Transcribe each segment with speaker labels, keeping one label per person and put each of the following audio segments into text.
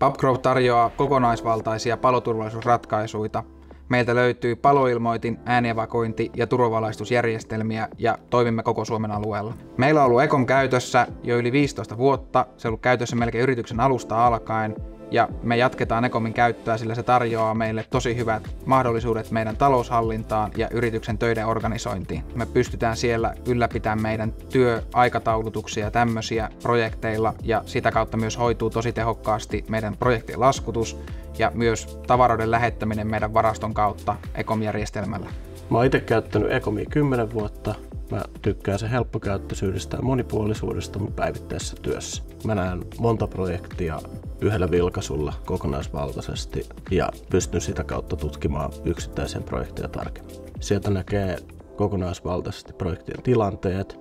Speaker 1: PubGrow tarjoaa kokonaisvaltaisia paloturvallisuusratkaisuja. Meiltä löytyy paloilmoitin, äänievakointi ja turvavalaistusjärjestelmiä ja toimimme koko Suomen alueella. Meillä on ollut Ecom käytössä jo yli 15 vuotta. Se on ollut käytössä melkein yrityksen alusta alkaen. Ja me jatketaan Ecomin käyttöä, sillä se tarjoaa meille tosi hyvät mahdollisuudet meidän taloushallintaan ja yrityksen töiden organisointiin. Me pystytään siellä ylläpitämään meidän työaikataulutuksia ja tämmöisiä projekteilla ja sitä kautta myös hoituu tosi tehokkaasti meidän projektien laskutus ja myös tavaroiden lähettäminen meidän varaston kautta Ecom-järjestelmällä.
Speaker 2: Mä oon itse käyttänyt Ecomia 10 vuotta. Mä tykkään sen helppokäyttöisyydestä ja monipuolisuudesta mun päivittäisessä työssä. Mä näen monta projektia yhdellä vilkaisulla kokonaisvaltaisesti ja pystyn sitä kautta tutkimaan yksittäisen projektia tarkemmin. Sieltä näkee kokonaisvaltaisesti projektien tilanteet,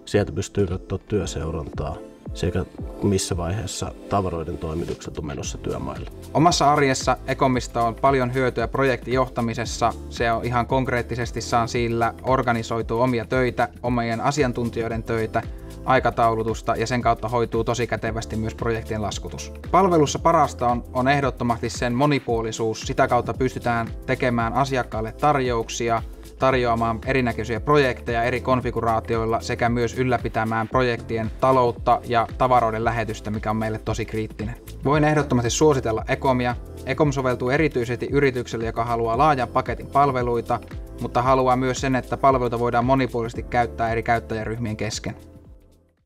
Speaker 2: sieltä pystyy katsoa työseurantaa sekä missä vaiheessa tavaroiden toimitukset on menossa työmaille.
Speaker 1: Omassa arjessa Ecomista on paljon hyötyä projektijohtamisessa. Se on ihan konkreettisesti saan sillä organisoitua omia töitä, omien asiantuntijoiden töitä, aikataulutusta ja sen kautta hoituu tosi kätevästi myös projektien laskutus. Palvelussa parasta on ehdottomasti sen monipuolisuus. Sitä kautta pystytään tekemään asiakkaille tarjouksia, tarjoamaan erinäköisiä projekteja eri konfiguraatioilla sekä myös ylläpitämään projektien taloutta ja tavaroiden lähetystä, mikä on meille tosi kriittinen. Voin ehdottomasti suositella Ecomia. Ecom soveltuu erityisesti yritykselle, joka haluaa laajan paketin palveluita, mutta haluaa myös sen, että palveluita voidaan monipuolisesti käyttää eri käyttäjäryhmien kesken.